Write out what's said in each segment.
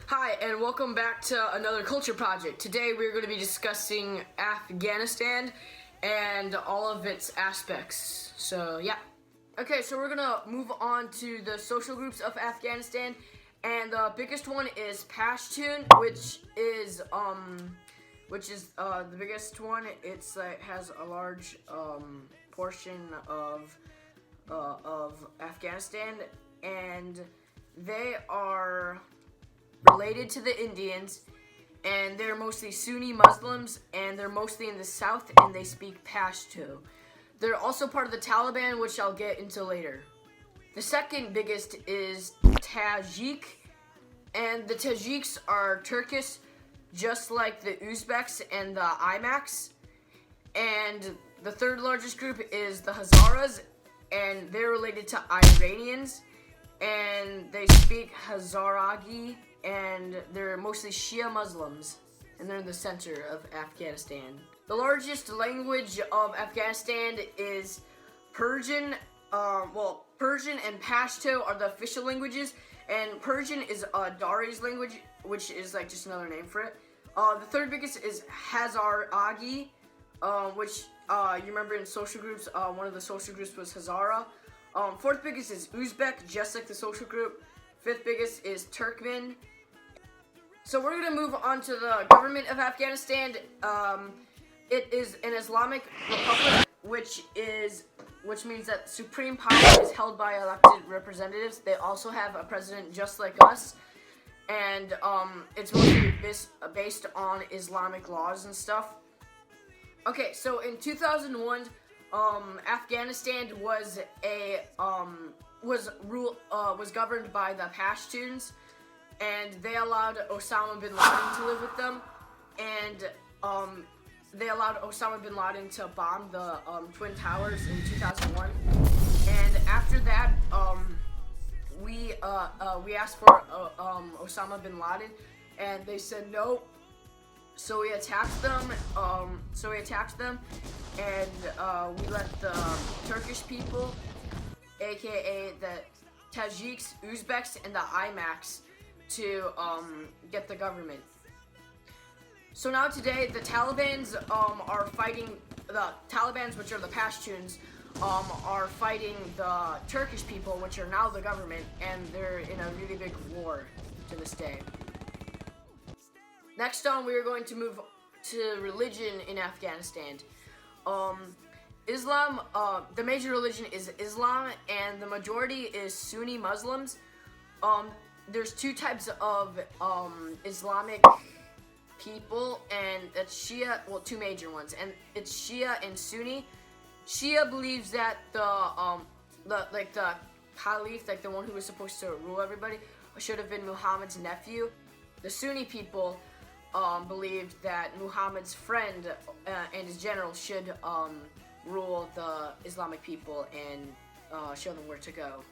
Hi, and welcome back to another culture project. Today we're going to be discussing Afghanistan and all of its aspects. So, yeah. Okay, so we're going to move on to the social groups of Afghanistan. And the biggest one is Pashtun, which is the biggest one. It's has a large portion of Afghanistan, and they are related to the Indians, and they're mostly Sunni Muslims, and they're mostly in the south, and they speak Pashto. They're also part of the Taliban, which I'll get into later. The second biggest is Tajik, and the Tajiks are Turkish, just like the Uzbeks and the Imaks. And the third largest group is the Hazaras, and they're related to Iranians, and they speak Hazaragi, and they're mostly Shia Muslims, and they're in the center of Afghanistan. The largest language of Afghanistan is Persian. Persian and Pashto are the official languages, and Persian is Dari's language, which is like just another name for it. The third biggest is Hazaragi, which you remember in social groups, one of the social groups was Hazara. Fourth biggest is Uzbek, just like the social group. Fifth biggest is Turkmen. So we're going to move on to the government of Afghanistan. It is an Islamic republic, which means that supreme power is held by elected representatives. They also have a president just like us, and it's mostly based on Islamic laws and stuff. Okay, so in 2001, Afghanistan was governed by the Pashtuns, and they allowed Osama bin Laden to live with them, and they allowed Osama bin Laden to bomb the Twin Towers in 2001. And after that, we asked for Osama bin Laden, and they said no. So we attacked them. And we let the Turkish people, aka the Tajiks, Uzbeks, and the Imaks, to get the government. So now today, the Talibans are fighting the Talibans, which are the Pashtuns, are fighting the Turkish people, which are now the government, and they're in a really big war to this day. Next on, we are going to move to religion in Afghanistan. Islam, the major religion is Islam, and the majority is Sunni Muslims. There's two types of Islamic people, and it's Shia, two major ones, and it's Shia and Sunni. Shia believes that the Caliph, like the one who was supposed to rule everybody, should have been Muhammad's nephew. The Sunni people believed that Muhammad's friend and his general should rule the Islamic people and show them where to go.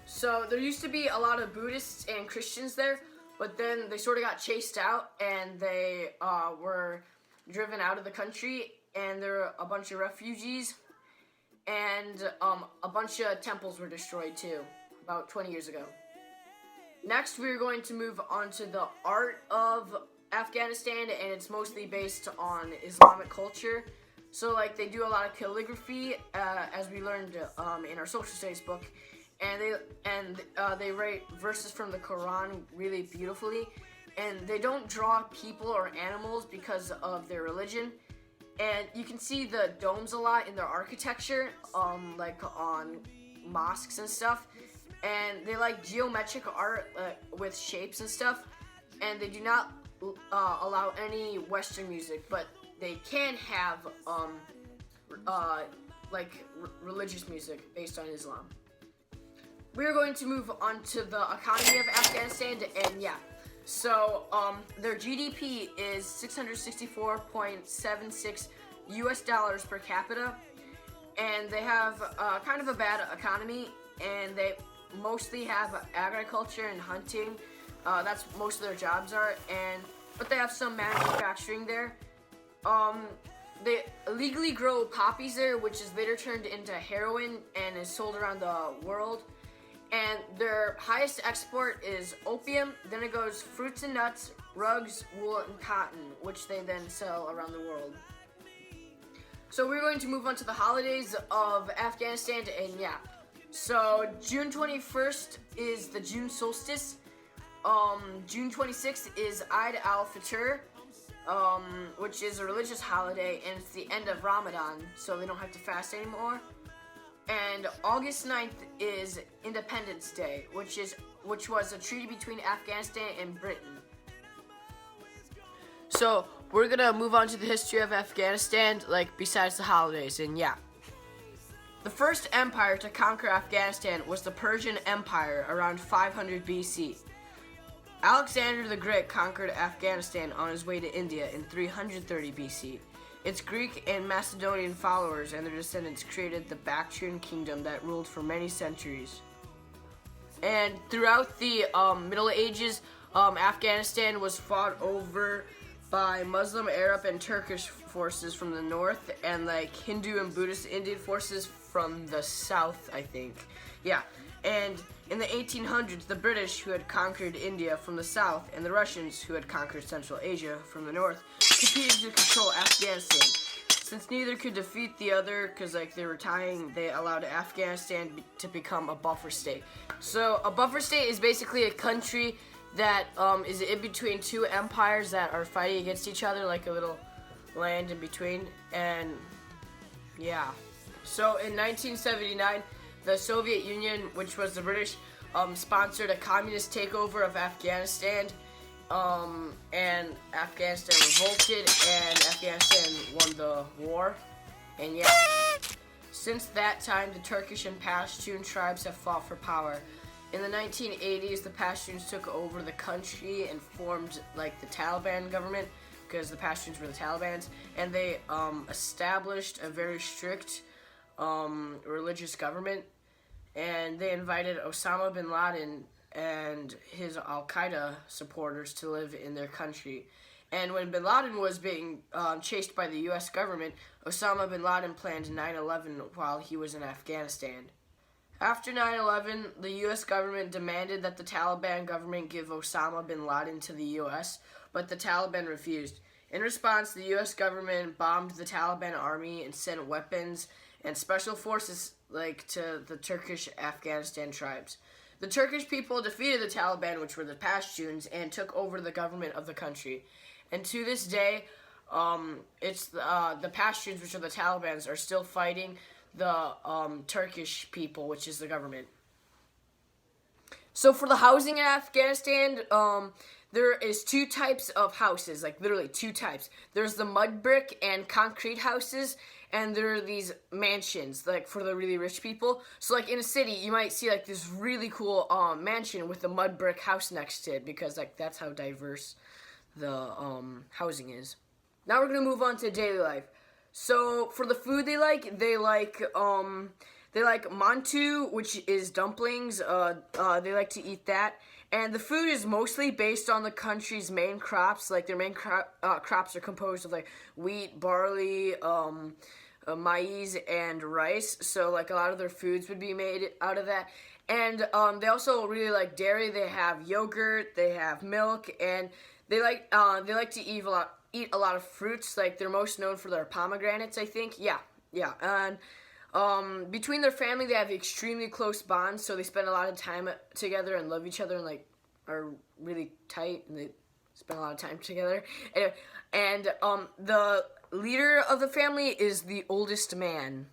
So there used to be a lot of Buddhists and Christians there, but then they sort of got chased out, and they were driven out of the country, and there were a bunch of refugees, and a bunch of temples were destroyed too, about 20 years ago. Next, we're going to move on to the art of Afghanistan, and it's mostly based on Islamic culture. So like they do a lot of calligraphy, as we learned in our social studies book, and they write verses from the Quran really beautifully, and they don't draw people or animals because of their religion. And you can see the domes a lot in their architecture, like on mosques and stuff. And they like geometric art with shapes and stuff, and they do not allow any Western music, but they can have religious music based on Islam. We are going to move on to the economy of Afghanistan, and so their GDP is $664.76 US per capita, and they have kind of a bad economy, and they mostly have agriculture and hunting. That's most of their jobs are, but they have some manufacturing there. They illegally grow poppies there, which is later turned into heroin and is sold around the world. And their highest export is opium, then it goes fruits and nuts, rugs, wool, and cotton, which they then sell around the world. So we're going to move on to the holidays of Afghanistan, and yeah. So June 21st is the June solstice. June 26th is Eid al-Fitr, which is a religious holiday, and it's the end of Ramadan, so they don't have to fast anymore. And August 9th is Independence Day, which was a treaty between Afghanistan and Britain. So we're gonna move on to the history of Afghanistan, like besides the holidays, and yeah. The first empire to conquer Afghanistan was the Persian Empire around 500 BC. Alexander the Great conquered Afghanistan on his way to India in 330 BC. Its Greek and Macedonian followers and their descendants created the Bactrian kingdom that ruled for many centuries. And throughout the Middle Ages, Afghanistan was fought over by Muslim, Arab, and Turkish forces from the north, and like Hindu and Buddhist Indian forces from the south, I think. Yeah. And in the 1800s, the British, who had conquered India from the south, and the Russians, who had conquered Central Asia from the north, competed to control Afghanistan. Since neither could defeat the other, because like they were tying, they allowed Afghanistan to become a buffer state. So a buffer state is basically a country that is in between two empires that are fighting against each other, like a little land in between. And yeah. So in 1979, the Soviet Union, which was the British, sponsored a communist takeover of Afghanistan, and Afghanistan revolted, and Afghanistan won the war. And yeah, since that time, the Turkish and Pashtun tribes have fought for power. In the 1980s, the Pashtuns took over the country and formed like the Taliban government, because the Pashtuns were the Talibans, and they established a very strict religious government, and they invited Osama bin Laden and his Al-Qaeda supporters to live in their country. And when bin Laden was being chased by the U.S. government, Osama bin Laden planned 9/11 while he was in Afghanistan. After 9/11, the U.S. government demanded that the Taliban government give Osama bin Laden to the U.S., but the Taliban refused. In response, the U.S. government bombed the Taliban army and sent weapons and special forces to the Turkish Afghanistan tribes. The Turkish people defeated the Taliban, which were the Pashtuns, and took over the government of the country. And to this day, it's the Pashtuns, which are the Talibans, are still fighting the Turkish people, which is the government. So for the housing in Afghanistan, there is two types of houses, like literally two types. There's the mud brick and concrete houses, and there are these mansions, like for the really rich people. So like in a city, you might see like this really cool mansion with a mud brick house next to it, because like that's how diverse the housing is. Now we're gonna move on to daily life. So for the food they like mantu, which is dumplings. They like to eat that. And the food is mostly based on the country's main crops. Like their main crops are composed of like wheat, barley, maize, and rice. So like a lot of their foods would be made out of that. And they also really like dairy. They have yogurt, they have milk, and they like to eat a lot of fruits. Like they're most known for their pomegranates, I think. Yeah. And between their family, they have extremely close bonds, so they spend a lot of time together and love each other and like are really tight, and they spend a lot of time together. Anyway, and the leader of the family is the oldest man.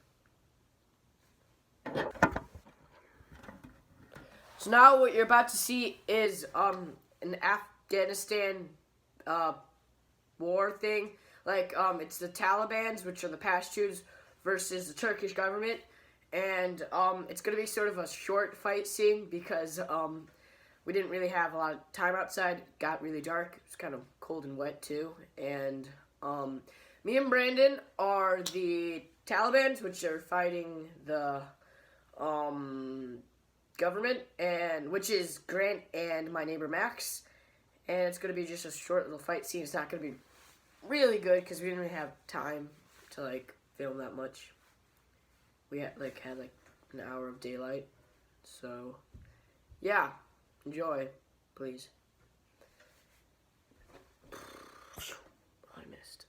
So now what you're about to see is an Afghanistan war thing. Like it's the Talibans, which are the Pashtuns, versus the Turkish government, and it's going to be sort of a short fight scene because we didn't really have a lot of time outside. It got really dark. It was kind of cold and wet too, and me and Brandon are the Talibans, which are fighting the government, and which is Grant and my neighbor Max, and it's going to be just a short little fight scene. It's not going to be really good because we didn't really have time to like film that much. We had an hour of daylight, so Yeah, enjoy, please. I missed.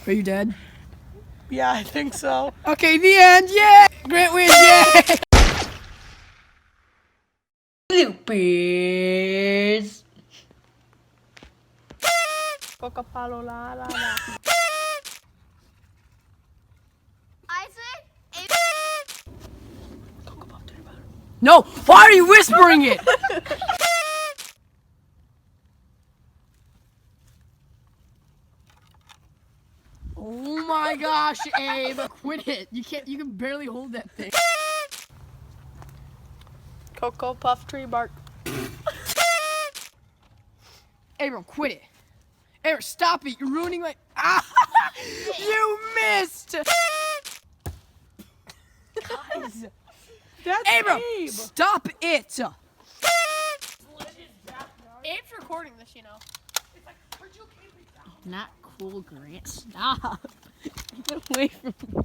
Are you dead? Yeah, I think so. Okay, the end. Yeah, Grant wins. Yeah. Bloopers. No, why are you whispering it? Oh my gosh, Abe, quit it. You can barely hold that thing. Cocoa Puff tree bark. Abram, quit it. Abram, stop it. You're ruining my... Ah! You missed! Guys. That's Abram, Abe. stop it! Abe's recording this, you know. Not cool, Grant. Stop. Get away from me.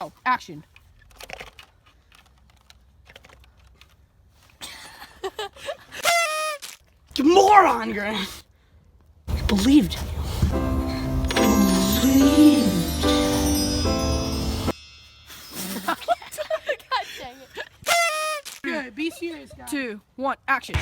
Oh, action. You moron, Grant. You believed in you. God dang it. Good, be serious, guys. 2, 1, action.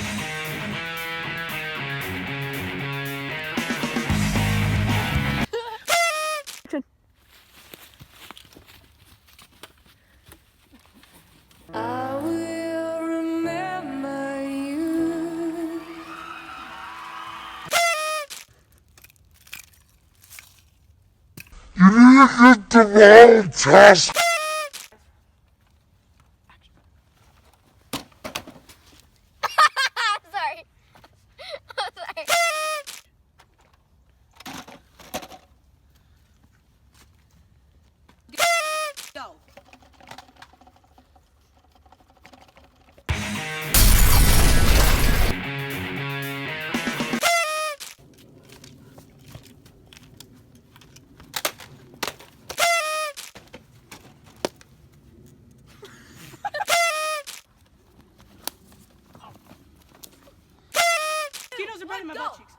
I will remember you. You hit the wrong task. Sorry. I'm sorry. Go. Mosquitoes are biting my butt cheeks.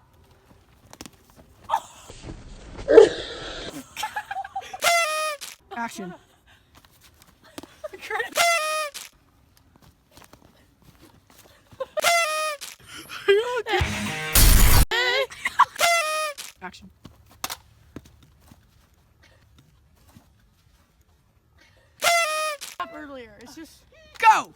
Action. Action. Stop earlier. It's just... Go!